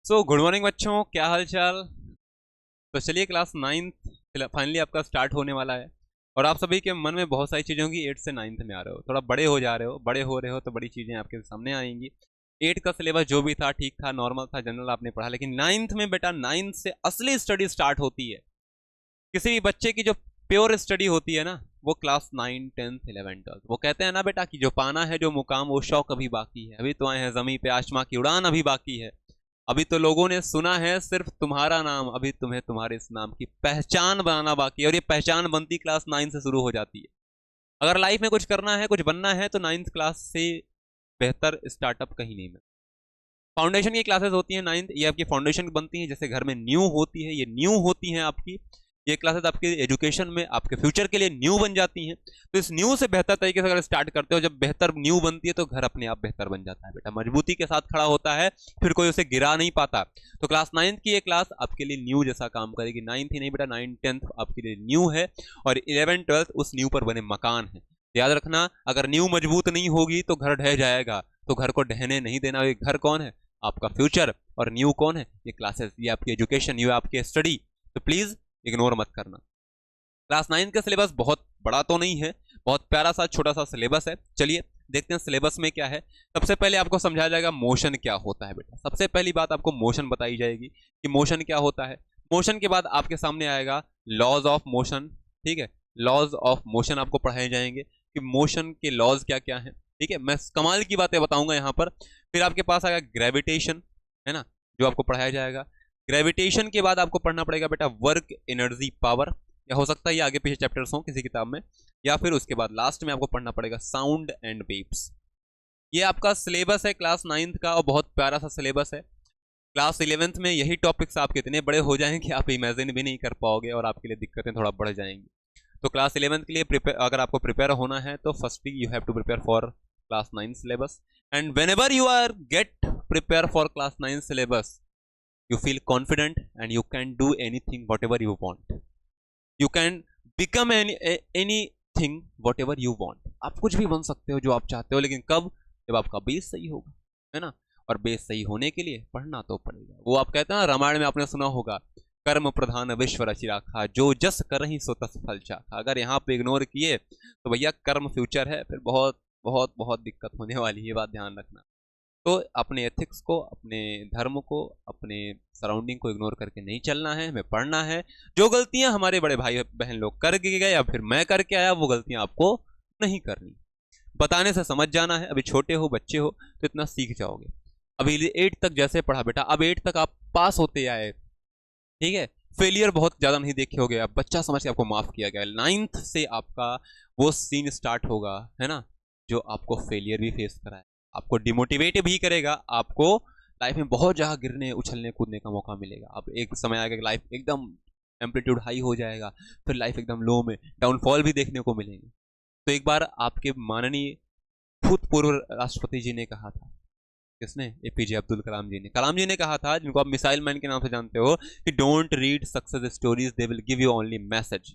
Good morning बच्चों, क्या हाल चाल। तो चलिए क्लास नाइन्थ फाइनली आपका स्टार्ट होने वाला है। और आप सभी के मन में बहुत सारी चीज़ें होंगी। 8 से 9th में आ रहे हो, थोड़ा बड़े हो जा रहे हो, बड़े हो रहे हो तो बड़ी चीज़ें आपके सामने आएंगी। 8 का सिलेबस जो भी था ठीक था, नॉर्मल था, जनरल आपने पढ़ा। लेकिन 9th में बेटा 9th से असली स्टडी स्टार्ट होती है। किसी भी बच्चे की जो प्योर स्टडी होती है ना, वो क्लास 9, 10th, 11, 12। वो कहते हैं ना बेटा कि जो पाना है जो मुकाम वो शौक अभी बाकी है। अभी तो आए हैं जमीन पे, आसमां की उड़ान अभी बाकी है। अभी तो लोगों ने सुना है सिर्फ तुम्हारा नाम, अभी तुम्हें तुम्हारे इस नाम की पहचान बनाना बाकी है। और ये पहचान बनती क्लास 9 से शुरू हो जाती है। अगर लाइफ में कुछ करना है, कुछ बनना है, तो 9th क्लास से बेहतर स्टार्टअप कहीं नहीं मिलता। फाउंडेशन की क्लासेस होती हैं 9th, ये आपकी फाउंडेशन बनती है। जैसे घर में न्यू होती है, ये न्यू होती हैं आपकी। ये क्लासेस आपके एजुकेशन में, आपके फ्यूचर के लिए न्यू बन जाती हैं। तो इस न्यू से बेहतर तरीके से अगर स्टार्ट करते हो, जब बेहतर न्यू बनती है तो घर अपने आप बेहतर बन जाता है बेटा, मजबूती के साथ खड़ा होता है, फिर कोई उसे गिरा नहीं पाता। तो क्लास 9th की ये क्लास आपके लिए न्यू जैसा काम करेगी। 9th ही नहीं बेटा, 9, 10th आपके लिए न्यू है, और 11, 12 उस न्यू पर बने मकान है। याद रखना, अगर न्यू मजबूत नहीं होगी तो घर ढह जाएगा। तो घर को ढहने नहीं देना। ये घर कौन है? आपका फ्यूचर। और न्यू कौन है? ये क्लासेस, ये आपकी एजुकेशन, ये आपकी स्टडी। तो प्लीज इग्नोर मत करना। क्लास 9 का सिलेबस बहुत बड़ा तो नहीं है, बहुत प्यारा सा छोटा सा सिलेबस है। चलिए देखते हैं सिलेबस में क्या है। सबसे पहले आपको समझाया जाएगा मोशन क्या होता है बेटा। सबसे पहली बात आपको मोशन बताई जाएगी कि मोशन क्या होता है। मोशन के बाद आपके सामने आएगा लॉज ऑफ मोशन। ठीक है, लॉज ऑफ मोशन आपको पढ़ाए जाएंगे कि मोशन के लॉज क्या क्या है। ठीक है, मैं कमाल की बातें बताऊंगा यहाँ पर। फिर आपके पास आएगा ग्रेविटेशन, है ना, जो आपको पढ़ाया जाएगा। ग्रेविटेशन के बाद आपको पढ़ना पड़ेगा बेटा वर्क एनर्जी पावर, या हो सकता है ये आगे पीछे चैप्टर्स हों किसी किताब में। या फिर उसके बाद लास्ट में आपको पढ़ना पड़ेगा साउंड एंड वेव्स। ये आपका सिलेबस है क्लास 9th का, और बहुत प्यारा सा सिलेबस है। क्लास 11th में यही टॉपिक्स आपके इतने बड़े हो जाएंगे आप इमेजिन भी नहीं कर पाओगे, और आपके लिए दिक्कतें थोड़ा बढ़ जाएंगी। तो क्लास 11th के लिए प्रिपेयर, अगर आपको प्रिपेयर होना है तो firstly you have to prepare for class 9 syllabus. And whenever you are get prepare for class 9 syllabus, you feel confident and you can do anything whatever you want. You can become anything whatever you want. आप कुछ भी बन सकते हो जो आप चाहते हो, लेकिन कब? जब आपका बेस सही होगा, है ना। और बेस सही होने के लिए पढ़ना तो पड़ेगा। वो आप कहते हैं ना, रामायण में आपने सुना होगा, कर्म प्रधान विश्व रचि राखा, जो जस करहि सो तस फल चाखा। अगर यहाँ पे इग्नोर किए तो भैया कर्म फ्यूचर है, फिर बहुत बहुत बहुत दिक्कत होने वाली है, ये बात ध्यान रखना। तो अपने एथिक्स को, अपने धर्म को, अपने सराउंडिंग को इग्नोर करके नहीं चलना है, हमें पढ़ना है। जो गलतियां हमारे बड़े भाई बहन लोग कर गए या फिर मैं करके आया, वो गलतियां आपको नहीं करनी। बताने से समझ जाना है। अभी छोटे हो, बच्चे हो, तो इतना सीख जाओगे। अभी 8 तक जैसे पढ़ा बेटा, अब 8 तक आप पास होते आए, ठीक है। फेलियर बहुत ज्यादा नहीं देखे होगे, अब बच्चा समझ के आपको माफ किया गया। 9th से आपका वो सीन स्टार्ट होगा, है ना, जो आपको फेलियर भी फेस कराए, आपको डिमोटिवेट भी करेगा, आपको लाइफ में बहुत जगह गिरने, उछलने, कूदने का मौका मिलेगा। अब एक समय आएगा कि लाइफ एकदम एम्पलीट्यूड हाई हो जाएगा, फिर लाइफ एकदम लो में डाउनफॉल भी देखने को मिलेंगे। तो एक बार आपके माननीय भूतपूर्व राष्ट्रपति जी ने कहा था, किसने? एपीजे अब्दुल कलाम जी ने कहा था, जिनको आप मिसाइल मैन के नाम से जानते हो, कि don't read success stories, they will give you only message.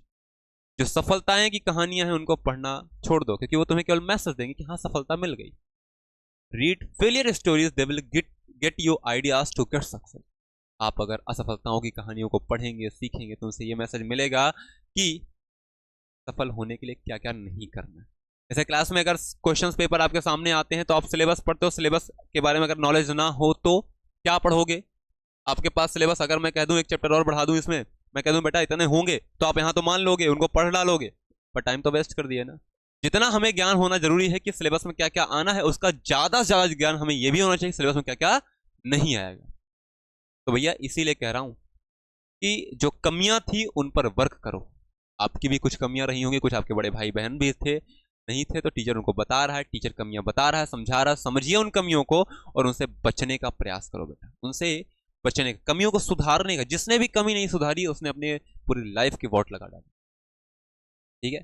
जो सफलताएं की कहानियां हैं उनको पढ़ना छोड़ दो, क्योंकि वो तुम्हें केवल मैसेज देंगे कि हाँ सफलता मिल गई। Read failure stories, they will get you ideas to get success. आप अगर असफलताओं की कहानियों को पढ़ेंगे, सीखेंगे, तो उनसे ये मैसेज मिलेगा कि सफल होने के लिए क्या क्या नहीं करना है। जैसे क्लास में अगर क्वेश्चंस पेपर आपके सामने आते हैं तो आप सिलेबस पढ़ते हो, सिलेबस के बारे में अगर नॉलेज ना हो तो क्या पढ़ोगे? आपके पास सिलेबस, अगर मैं कह दूं एक चैप्टर और बढ़ा दूं इसमें, मैं कह दूं बेटा इतने होंगे, तो आप यहां तो मान लोगे, उनको पढ़ डालोगे, पर टाइम तो वेस्ट कर दिया ना। जितना हमें ज्ञान होना जरूरी है कि सिलेबस में क्या क्या आना है, उसका ज्यादा से ज्यादा ज्ञान हमें यह भी होना चाहिए सिलेबस में क्या क्या नहीं आएगा। तो भैया इसीलिए कह रहा हूं कि जो कमियां थी उन पर वर्क करो। आपकी भी कुछ कमियां रही होंगी, कुछ आपके बड़े भाई बहन भी थे, नहीं थे, तो टीचर उनको बता रहा है, टीचर कमियां बता रहा है, समझा रहा है, समझिए उन कमियों को और उनसे बचने का प्रयास करो बेटा। उनसे बचने का, कमियों को सुधारने का। जिसने भी कमी नहीं सुधारी उसने अपने पूरी लाइफ की वोट लगा डाली। ठीक है,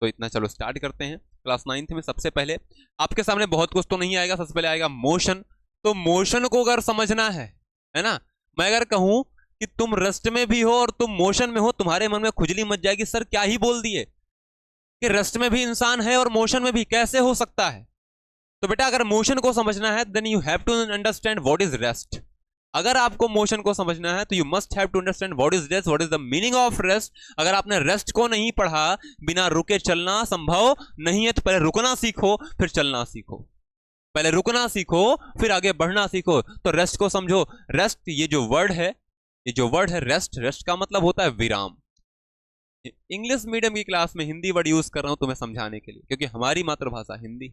तो इतना चलो स्टार्ट करते हैं। क्लास 9th में सबसे पहले आपके सामने बहुत कुछ तो नहीं आएगा। सबसे पहले आएगा मोशन। तो मोशन को अगर समझना है ना, मैं अगर कहूं कि तुम रेस्ट में भी हो और तुम मोशन में हो, तुम्हारे मन में खुजली मच जाएगी, सर क्या ही बोल दिए कि रेस्ट में भी इंसान है और मोशन में भी, कैसे हो सकता है? तो बेटा अगर मोशन को समझना है, then you have to understand what is rest. अगर आपको मोशन को समझना है तो you must have to understand what is rest, what is the meaning of rest. अगर आपने रेस्ट को नहीं पढ़ा, बिना रुके चलना संभव नहीं है, तो पहले रुकना सीखो फिर चलना सीखो, पहले रुकना सीखो फिर आगे बढ़ना सीखो। तो रेस्ट को समझो। रेस्ट, ये जो वर्ड है रेस्ट, रेस्ट का मतलब होता है विराम। इंग्लिश मीडियम की क्लास में हिंदी वर्ड यूज कर रहा हूं तुम्हें समझाने के लिए, क्योंकि हमारी मातृभाषा हिंदी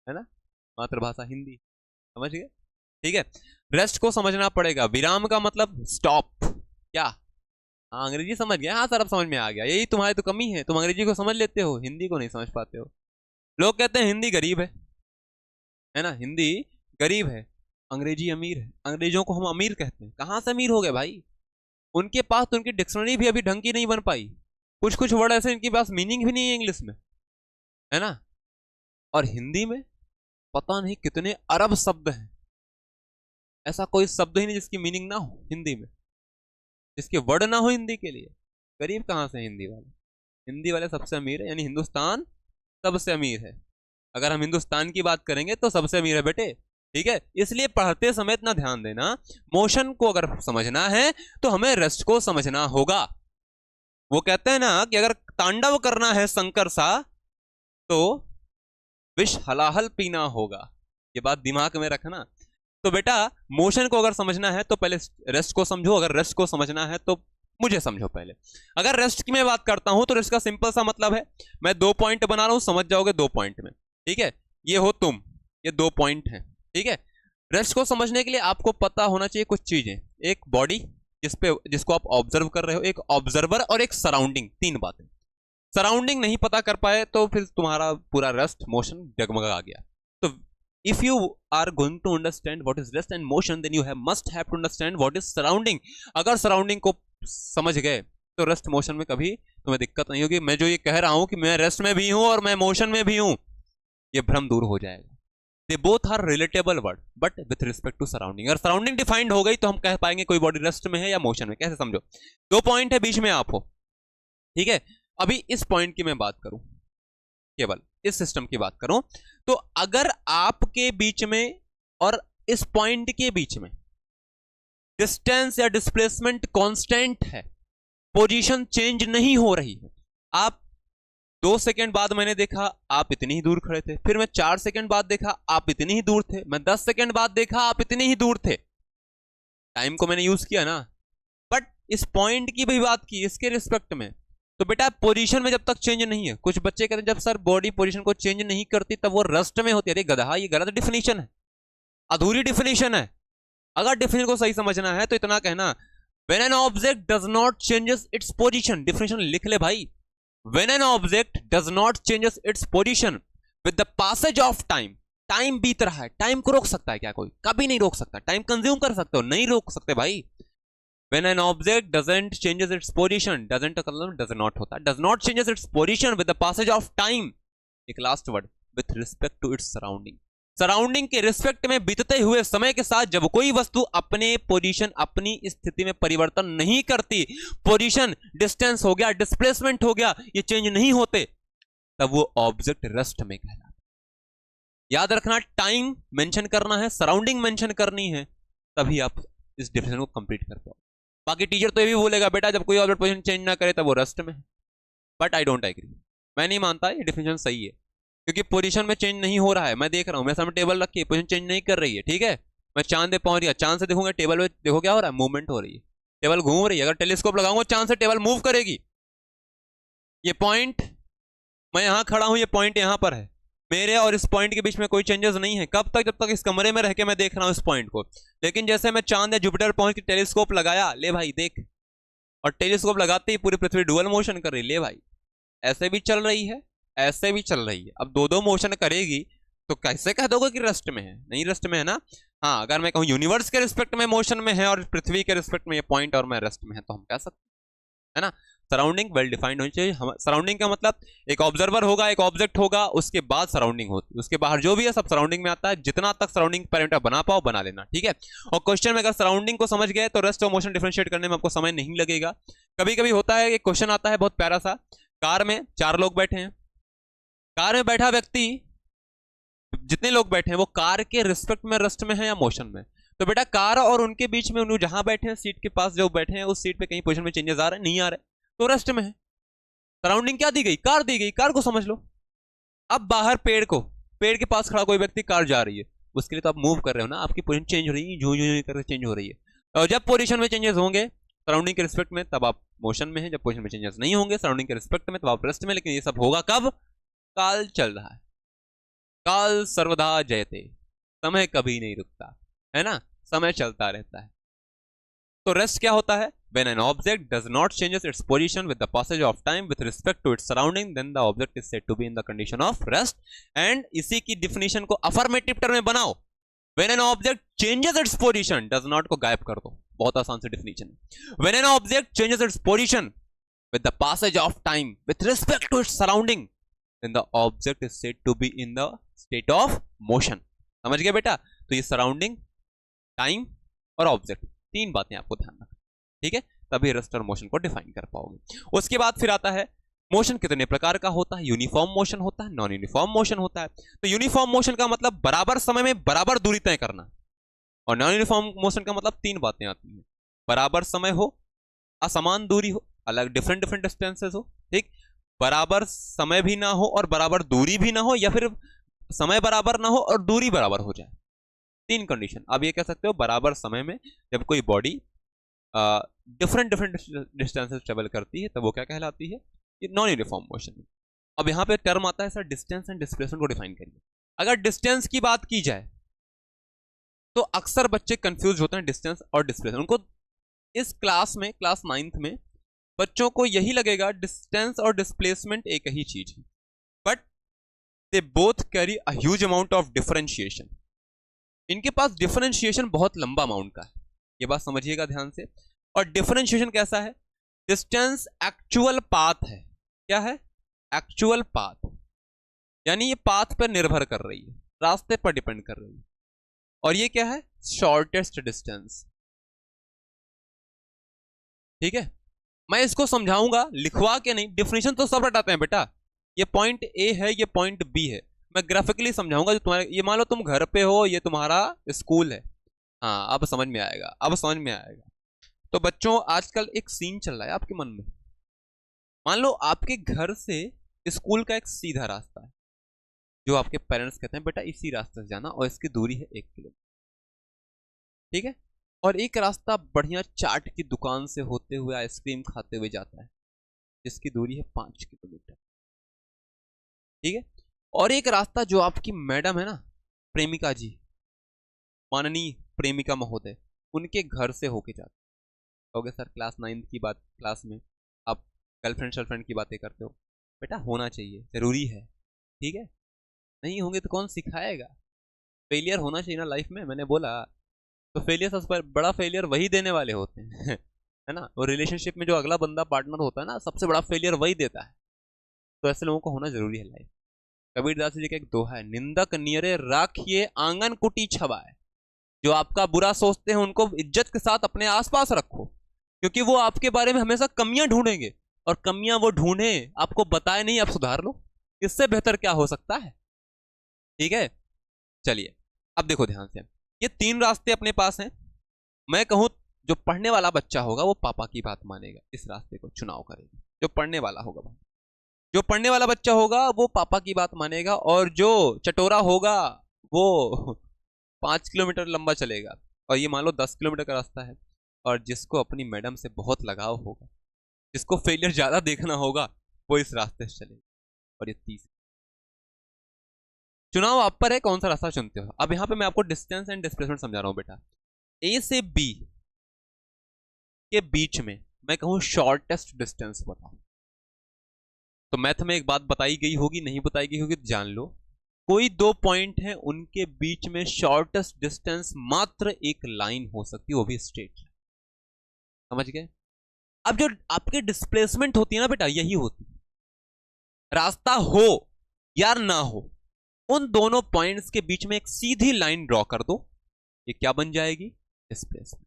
है ना, मातृभाषा हिंदी, समझ गए? ठीक है, रेस्ट को समझना पड़ेगा। विराम का मतलब स्टॉप। क्या? हाँ, अंग्रेजी समझ गया? हाँ सर, अब समझ में आ गया। यही तुम्हारी तो कमी है, तुम अंग्रेजी को समझ लेते हो, हिंदी को नहीं समझ पाते हो। लोग कहते हैं हिंदी गरीब है ना, हिंदी गरीब है, अंग्रेजी अमीर है। अंग्रेजों को हम अमीर कहते हैं। कहां से अमीर हो गए भाई? उनके पास तो उनकी डिक्शनरी भी अभी ढंग की नहीं बन पाई। कुछ कुछ वर्ड ऐसे इनके पास मीनिंग भी नहीं है इंग्लिश में, है ना। और हिंदी में पता नहीं कितने अरब शब्द हैं। ऐसा कोई शब्द ही नहीं जिसकी मीनिंग ना हो हिंदी में, जिसके वर्ड ना हो हिंदी के लिए। गरीब कहां से हिंदी वाले? हिंदी वाले सबसे अमीर है, यानी हिंदुस्तान सबसे अमीर है। अगर हम हिंदुस्तान की बात करेंगे तो सबसे अमीर है बेटे, ठीक है। इसलिए पढ़ते समय इतना ध्यान देना, मोशन को अगर समझना है तो हमें रेस्ट को समझना होगा। वो कहते हैं ना कि अगर तांडव करना है शंकर सा तो विष हलाहल पीना होगा। ये बात दिमाग में रखना। तो बेटा, मोशन को अगर समझना है तो पहले रेस्ट को समझो, अगर रेस्ट को समझना है तो मुझे समझो पहले। अगर रेस्ट की मैं बात करता हूं तो रेस्ट का सिंपल सा मतलब है, मैं 2 पॉइंट बना रहा हूं, समझ जाओगे 2 पॉइंट में, ठीक है। ये हो तुम, ये 2 पॉइंट हैं, ठीक है। रेस्ट को समझने के लिए आपको पता होना चाहिए कुछ चीजें। एक बॉडी जिसको आप ऑब्जर्व कर रहे हो, एक ऑब्जर्वर और एक सराउंडिंग, 3 बातें। सराउंडिंग नहीं पता कर पाए तो फिर तुम्हारा पूरा रेस्ट मोशन डगमगा गया। तो if you are going to understand what is rest and motion, then you must have to understand what is surrounding। अगर सराउंडिंग को समझ गए तो रेस्ट मोशन में कभी तुम्हें दिक्कत नहीं होगी। मैं जो ये कह रहा हूं कि मैं रेस्ट में भी हूं और मैं मोशन में भी हूं, ये भ्रम दूर हो जाएगा। They both are relatable word but with respect to surrounding. अगर सराउंडिंग डिफाइंड हो गई तो हम कह पाएंगे कोई बॉडी रेस्ट में है या मोशन में। कैसे समझो? 2 पॉइंट है, बीच में आप हो, ठीक है। अभी इस पॉइंट की मैं बात करूं, केवल इस सिस्टम की बात करूं, तो अगर आपके बीच में और इस पॉइंट के बीच में डिस्टेंस या डिस्प्लेसमेंट कांस्टेंट है, पोजीशन चेंज नहीं हो रही है। आप 2 सेकंड बाद मैंने देखा आप इतनी ही दूर खड़े थे, फिर मैं 4 सेकंड बाद देखा आप इतनी ही दूर थे, मैं 10 सेकंड बाद देखा आप इतनी ही दूर थे। टाइम को मैंने यूज किया ना, बट इस पॉइंट की भी बात की, इसके रिस्पेक्ट में। तो बेटा पोजीशन में जब तक चेंज नहीं है, कुछ बच्चे कहते हैं जब सर बॉडी पोजीशन को चेंज नहीं करती तब वो रेस्ट में होती है। अरे गधा, ये गलत डिफिनीशन है, अधूरी डिफिनीशन है। अगर डिफिनीशन को सही समझना है तो इतना कहना, when an object does not changes its position, definition लिख ले भाई। When an object does not changes its position with the passage of time, time बीत रहा है, टाइम को रोक सकता है क्या कोई? कभी नहीं रोक सकता। टाइम कंज्यूम कर सकते हो, नहीं रोक सकते भाई। When an object doesn't changes its position, doesn't does not होता, does not changes its position with the passage of time। एक last word, with respect to its surrounding। Surrounding के रिस्पेक्ट में बीतते हुए समय के साथ जब कोई वस्तु अपने पोजीशन, अपनी स्थिति में परिवर्तन नहीं करती, पोजीशन, डिस्टेंस हो गया, डिस्प्लेसमेंट हो गया, ये चेंज नहीं होते, तब वो ऑब्जेक्ट रेस्ट में कहलाता है। याद रखना, टाइम मेंशन करना है, सराउंडिंग मेंशन करनी है, तभी आप इस डिफिनेशन को कंप्लीट कर पाओ। बाकी टीचर तो ये भी बोलेगा बेटा जब कोई ऑब्जेक्ट पोजीशन चेंज ना करे तब वो रेस्ट में है, बट आई डोंट एग्री। मैं नहीं मानता ये डिफिनेशन सही है, क्योंकि पोजीशन में चेंज नहीं हो रहा है। मैं देख रहा हूं, मेरे सामने टेबल रखी है, पोजीशन चेंज नहीं कर रही है, ठीक है। मैं चांद पे पहुंच गया, चांद से देखूंगा टेबल पे, देखो क्या हो रहा है, मूवमेंट हो रही है, टेबल घूम रही है। अगर टेलीस्कोप लगाऊंगा चांद से टेबल मूव करेगी। ये पॉइंट, मैं यहां खड़ा हूं, ये पॉइंट यहां पर है, मेरे और इस पॉइंट के बीच में कोई चेंजेस नहीं है। कब तक? जब तक इस कमरे में रह के मैं देख रहा हूं इस पॉइंट को। लेकिन जैसे मैं चांद या जुपिटर पहुंच के टेलीस्कोप लगाया, ले भाई देख, और टेलीस्कोप लगाते ही पूरी पृथ्वी डुअल मोशन कर रही, ले भाई, ऐसे भी चल रही है, ऐसे भी चल रही है। अब 2-2 मोशन करेगी तो कैसे कह दोगे कि रेस्ट में है? नहीं रेस्ट में है ना। हाँ, अगर मैं कहूं यूनिवर्स के रिस्पेक्ट में मोशन में है और पृथ्वी के रिस्पेक्ट में ये पॉइंट और मैं रेस्ट में है, तो हम कह सकते हैं ना। सराउंडिंग वेल डिफाइंड होनी चाहिए। सराउंडिंग का मतलब एक ऑब्जर्वर होगा, एक ऑब्जेक्ट होगा, उसके बाद सराउंडिंग होती है, उसके बाहर जो भी है सब सराउंडिंग में आता है। जितना तक सराउंडिंग पैरामीटर बना पाओ बना लेना, ठीक है। और क्वेश्चन में अगर सराउंडिंग को समझ गए तो रेस्ट और मोशन डिफरेंशिएट करने में आपको समय नहीं लगेगा। कभी कभी होता है, एक क्वेश्चन आता है बहुत प्यारा सा, कार में 4 लोग बैठे हैं, कार में बैठा व्यक्ति, जितने लोग बैठे हैं वो कार के रिस्पेक्ट में रेस्ट में है या मोशन में? तो बेटा कार और उनके बीच में उन्होंने जहां बैठे हैं सीट के पास जो बैठे हैं उस सीट पे कहीं पोजीशन में चेंजेस आ रहे हैं, नहीं आ रहे, तो रेस्ट में है। सराउंडिंग क्या दी गई, कार दी गई, कार को समझ लो। अब बाहर पेड़ के पास खड़ा कोई व्यक्ति, कार जा रही है, उसके लिए तो आप मूव कर रहे हो ना, आपकी पोजीशन चेंज हो रही है, झू झू करके चेंज हो रही है। और जब पोजीशन में चेंजेस होंगे सराउंडिंग के रिस्पेक्ट में तब आप मोशन में हैं, जब पोजीशन में चेंजेस नहीं होंगे सराउंडिंग के रिस्पेक्ट में तब आप रेस्ट में। लेकिन ये सब होगा कब, काल चल रहा है, काल सर्वदा जयते, समय कभी नहीं रुकता है ना, समय चलता रहता है। तो रेस्ट क्या होता है, when an object does not changes its position with the passage of time with respect to its surrounding then the object is said to be in the condition of rest। and इसी की definition को affirmative term में बनाओ, when an object changes its position, does not को गायब कर दो, बहुत आसान से definition है। when an object changes its position with the passage of time with respect to its surrounding then the object is said to be in the state of motion। समझ गए बेटा, तो ये सराउंडिंग, टाइम और object, तीन बातें आपको ध्यान रखना, ठीक है, तभी रेस्ट और मोशन को डिफाइन कर पाओगे। उसके बाद फिर आता है मोशन कितने प्रकार का होता है, यूनिफॉर्म मोशन होता है, नॉन यूनिफॉर्म मोशन होता है। तो यूनिफॉर्म मोशन का मतलब बराबर समय में बराबर दूरी तय करना, और नॉन यूनिफॉर्म मोशन का मतलब तीन बातें आती हैं, बराबर समय हो, असमान दूरी हो, अलग डिफरेंट डिफरेंट डिस्टेंसेस हो, ठीक, बराबर समय भी ना हो और बराबर दूरी भी ना हो, या फिर समय बराबर ना हो और दूरी बराबर हो जाए, तीन कंडीशन। आप ये कह सकते हो बराबर समय में जब कोई body different different distances travel करती है तब वो क्या कहलाती है, ये नॉन यूनिफॉर्म मोशन। अब यहाँ पे टर्म आता है सर डिस्टेंस एंड डिस्प्लेसमेंट को डिफाइन करिए। अगर डिस्टेंस की बात की जाए तो अक्सर बच्चे कंफ्यूज होते हैं डिस्टेंस और डिस्प्लेसमेंट। उनको इस क्लास में, क्लास 9th में बच्चों को यही लगेगा डिस्टेंस और डिस्प्लेसमेंट एक ही चीज है, but they both carry a huge amount of differentiation. इनके पास डिफरेंशिएशन बहुत लंबा अमाउंट का है, ये बात समझिएगा ध्यान से। और डिफरेंशिएशन कैसा है, डिस्टेंस एक्चुअल पाथ है, क्या है, एक्चुअल पाथ, यानी ये पाथ पर निर्भर कर रही है, रास्ते पर डिपेंड कर रही है। और ये क्या है, शॉर्टेस्ट डिस्टेंस, ठीक है। मैं इसको समझाऊंगा लिखवा के नहीं, डिफिनेशन तो सब रटाते हैं बेटा, ये पॉइंट ए है, ये पॉइंट बी है, मैं ग्राफिकली समझाऊंगा। जो तुम्हारे, ये मान लो तुम घर पे हो, ये तुम्हारा स्कूल है, हाँ अब समझ में आएगा, अब समझ में आएगा। तो बच्चों आजकल एक सीन चल रहा है आपके मन में, मान लो आपके घर से स्कूल का एक सीधा रास्ता है, जो आपके पेरेंट्स कहते हैं बेटा इसी रास्ते से जाना और इसकी दूरी है 1 किलोमीटर, ठीक है। और एक रास्ता बढ़िया चाट की दुकान से होते हुए आइसक्रीम खाते हुए जाता है जिसकी दूरी है 5 किलोमीटर, ठीक है। और एक रास्ता जो आपकी मैडम है ना, प्रेमिका जी, माननीय प्रेमिका महोदय, उनके घर से होके जाते होगे। सर क्लास 9th की बात, क्लास में आप गर्लफ्रेंड शर्लफ्रेंड की बातें करते हो, बेटा होना चाहिए, जरूरी है, ठीक है, नहीं होंगे तो कौन सिखाएगा। फेलियर होना चाहिए ना लाइफ में, मैंने बोला तो फेलियर सबसे बड़ा फेलियर वही देने वाले होते हैं है ना। और रिलेशनशिप में जो अगला बंदा पार्टनर होता है ना, सबसे बड़ा फेलियर वही देता है। तो ऐसे लोगों को होना जरूरी है लाइफ। कबीरदास जी का एक दोहा है, निंदक नियरे राखिए आंगन कुटी छवाए। जो आपका बुरा सोचते हैं उनको इज्जत के साथ अपने आसपास रखो, क्योंकि वो आपके बारे में हमेशा कमियां ढूंढेंगे, और कमियां वो ढूंढे आपको बताए नहीं, आप सुधार लो, इससे बेहतर क्या हो सकता है, ठीक है। चलिए अब देखो ध्यान से, ये 3 रास्ते अपने पास हैं। मैं कहूं जो पढ़ने वाला बच्चा होगा वो पापा की बात मानेगा, इस रास्ते को चुनाव करेगा, जो पढ़ने वाला होगा, जो पढ़ने वाला बच्चा होगा वो पापा की बात मानेगा, और जो चटोरा होगा वो 5 किलोमीटर लंबा चलेगा। और ये मान लो 10 किलोमीटर का रास्ता है, और जिसको अपनी मैडम से बहुत लगाव होगा, जिसको फेलियर ज्यादा देखना होगा, वो इस रास्ते से चलेगा। और ये 30 चुनाव आप पर है, कौन सा रास्ता चुनते हो। अब यहां पे मैं आपको डिस्टेंस एंड डिस्प्लेसमेंट समझा रहा हूं बेटा। ए से बी के बीच में मैं कहूं शॉर्टेस्ट डिस्टेंस बताओ, तो मैथ में एक बात बताई गई होगी, नहीं बताई गई होगी तो जान लो। कोई 2 पॉइंट हैं, उनके बीच में शॉर्टेस्ट डिस्टेंस मात्र एक लाइन हो सकती है, वो भी स्ट्रेट। समझ गए। अब जो आपकी डिस्प्लेसमेंट होती है ना बेटा, यही होती है, रास्ता हो या ना हो, उन दोनों पॉइंट्स के बीच में एक सीधी लाइन ड्रॉ कर दो, ये क्या बन जाएगी, डिस्प्लेसमेंट।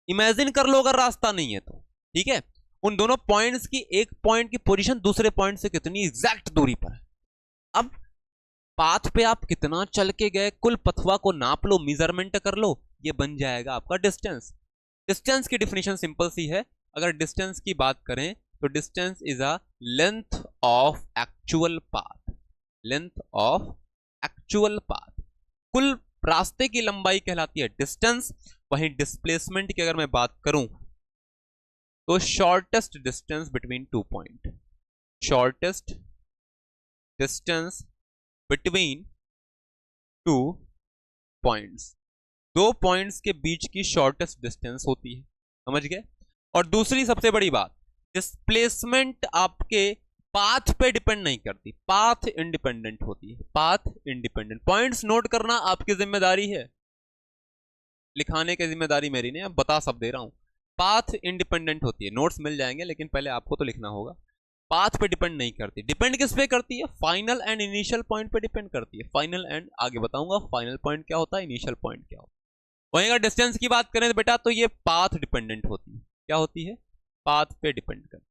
इमेजिन कर लो अगर रास्ता नहीं है तो, ठीक है, उन दोनों पॉइंट्स की, एक पॉइंट की पोजीशन दूसरे पॉइंट से कितनी एग्जैक्ट दूरी पर है। अब पाथ पे आप कितना चल के गए, कुल पथवा को नाप लो, मेजरमेंट कर लो, ये बन जाएगा आपका डिस्टेंस। डिस्टेंस की डिफिनेशन सिंपल सी है। अगर डिस्टेंस की बात करें तो distance is a length of actual path, length of actual path, कुल रास्ते की लंबाई कहलाती है डिस्टेंस। वहीं डिस्प्लेसमेंट की अगर मैं बात करूं तो shortest distance between two point, shortest distance between two points, दो पॉइंट्स के बीच की शॉर्टेस्ट डिस्टेंस होती है, समझ गए। और दूसरी सबसे बड़ी बात, डिस्प्लेसमेंट आपके पाथ पे डिपेंड नहीं करती, पाथ इंडिपेंडेंट होती है, पाथ इंडिपेंडेंट। पॉइंट्स नोट करना आपकी जिम्मेदारी है, लिखाने की जिम्मेदारी मेरी नहीं, अब बता सब दे रहा हूं। पाथ इंडिपेंडेंट होती है, नोट्स मिल जाएंगे लेकिन पहले आपको तो लिखना होगा। पाथ पे डिपेंड नहीं करती, डिपेंड किस पे करती है, फाइनल एंड इनिशियल पॉइंट पे डिपेंड करती है। फाइनल एंड आगे बताऊंगा फाइनल पॉइंट क्या होता है, इनिशियल पॉइंट क्या होता है। वहीं अगर डिस्टेंस की बात करें तो बेटा तो ये पाथ डिपेंडेंट होती है, क्या होती है, पाथ पे डिपेंड करती है।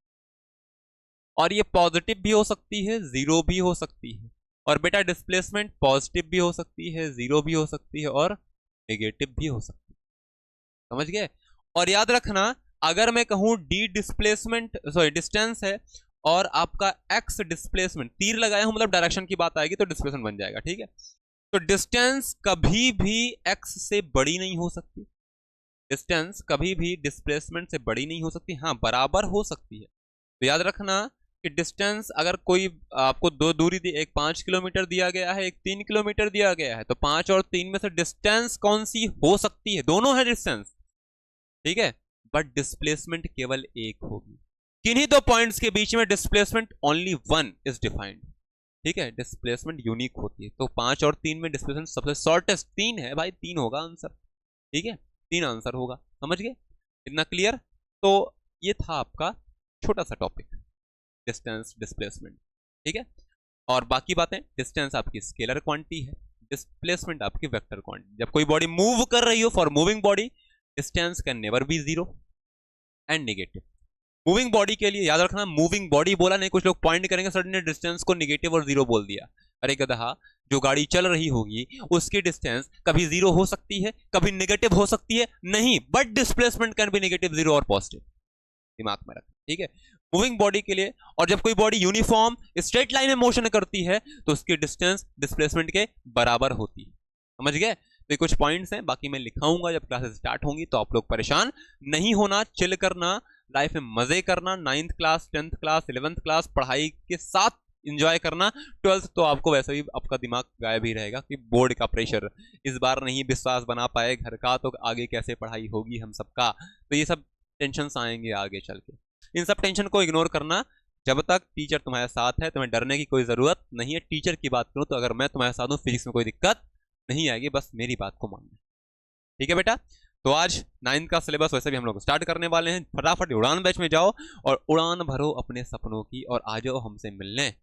और ये पॉजिटिव भी हो सकती है, जीरो भी हो सकती है। और बेटा डिस्प्लेसमेंट पॉजिटिव भी हो सकती है, जीरो भी हो सकती है और नेगेटिव भी हो सकती है, समझ गए। और याद रखना, अगर मैं कहूं डी डिस्प्लेसमेंट सॉरी डिस्टेंस है और आपका एक्स डिस्प्लेसमेंट, तीर लगाया हूं मतलब डायरेक्शन की बात आएगी तो डिस्प्लेसमेंट बन जाएगा, ठीक है। तो डिस्टेंस कभी भी एक्स से बड़ी नहीं हो सकती, डिस्टेंस कभी भी डिस्प्लेसमेंट से बड़ी नहीं हो सकती, हाँ बराबर हो सकती है। तो याद रखना कि डिस्टेंस अगर कोई आपको दो दूरी दी, एक 5 किलोमीटर दिया गया है, एक 3 किलोमीटर दिया गया है, तो 5 और 3 में से डिस्टेंस कौन सी हो सकती है, दोनों है डिस्टेंस, ठीक है। बट डिस्प्लेसमेंट केवल एक होगी, किन्हीं दो पॉइंट्स के बीच में displacement only one is defined, ठीक है। डिस्प्लेसमेंट यूनिक होती है, तो 5 और 3 में डिस्प्लेसमेंट सबसे शॉर्टेस्ट 3 है भाई, 3 होगा आंसर, ठीक है, 3 आंसर होगा, समझ गए, इतना क्लियर। तो ये था आपका छोटा सा टॉपिक, डिस्टेंस डिस्प्लेसमेंट, ठीक है। और बाकी बातें, डिस्टेंस आपकी स्केलर क्वांटिटी है, डिस्प्लेसमेंट आपकी वेक्टर क्वांटिटी। जब कोई बॉडी मूव कर रही हो, for moving body distance can never be zero and negative. Moving body के लिए याद रखना, मूविंग बॉडी बोला नहीं, कुछ लोग पॉइंट करेंगे सडनली डिस्टेंस को नेगेटिव और जीरो बोल दिया। अरे गधा, जो गाड़ी चल रही होगी उसकी डिस्टेंस कभी जीरो हो सकती है, कभी नेगेटिव हो सकती है, नहीं, but displacement can be negative, zero और पॉजिटिव, दिमाग में रखना, ठीक है। मूविंग बॉडी के लिए, और जब कोई बॉडी यूनिफॉर्म स्ट्रेट लाइन में मोशन करती है तो उसकी डिस्टेंस डिस्प्लेसमेंट के बराबर होती है, समझ गए। तो ये कुछ पॉइंट्स हैं, बाकी मैं लिखाऊंगा जब क्लासेस स्टार्ट होंगी, तो आप लोग परेशान नहीं होना, चिल करना, लाइफ में मजे करना, 9th class 10th class 11th class पढ़ाई के साथ इंजॉय करना। 12th तो आपको वैसे भी आपका दिमाग गायब ही रहेगा कि बोर्ड का प्रेशर इस बार नहीं विश्वास बना पाए घर का, तो आगे कैसे पढ़ाई होगी हम सबका, तो ये सब टेंशन आएंगे आगे चल के। इन सब टेंशन को इग्नोर करना, जब तक टीचर तुम्हारे साथ है तुम्हें डरने की कोई जरूरत नहीं है। टीचर की बात करूं तो अगर मैं तुम्हारे साथ हूं, फिजिक्स में कोई दिक्कत नहीं आएगी, बस मेरी बात को मानना, ठीक है बेटा। तो आज 9th का सिलेबस वैसे भी हम लोग स्टार्ट करने वाले हैं, फटाफट उड़ान बैच में जाओ और उड़ान भरो अपने सपनों की, और आ जाओ हमसे मिलने,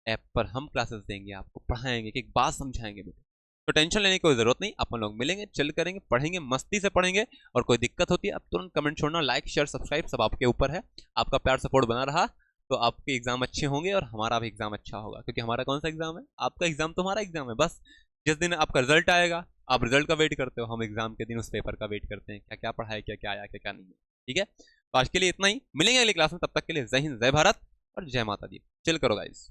ऐप पर हम क्लासेस देंगे, आपको पढ़ाएंगे, एक बात समझाएंगे बेटा। तो टेंशन लेने की कोई जरूरत नहीं, अपन लोग मिलेंगे, चिल करेंगे, पढ़ेंगे, मस्ती से पढ़ेंगे। और कोई दिक्कत होती है अब तुरंत कमेंट छोड़ना, लाइक शेयर सब्सक्राइब सब आपके ऊपर है। आपका प्यार सपोर्ट बना रहा तो आपके एग्जाम अच्छे होंगे और हमारा भी एग्जाम अच्छा होगा, क्योंकि हमारा कौन सा एग्जाम है, आपका एग्जाम तो हमारा एग्जाम है। बस जिस दिन आपका रिजल्ट आएगा, आप रिजल्ट का वेट करते हो, हम एग्जाम के दिन उस पेपर का वेट करते हैं, क्या क्या पढ़ा है, क्या क्या आया, क्या क्या नहीं है, ठीक है। तो आज के लिए इतना ही, मिलेंगे अगली क्लास में, तब तक के लिए जय हिंद, जय भारत और जय माता दी। चिल करो गाइस।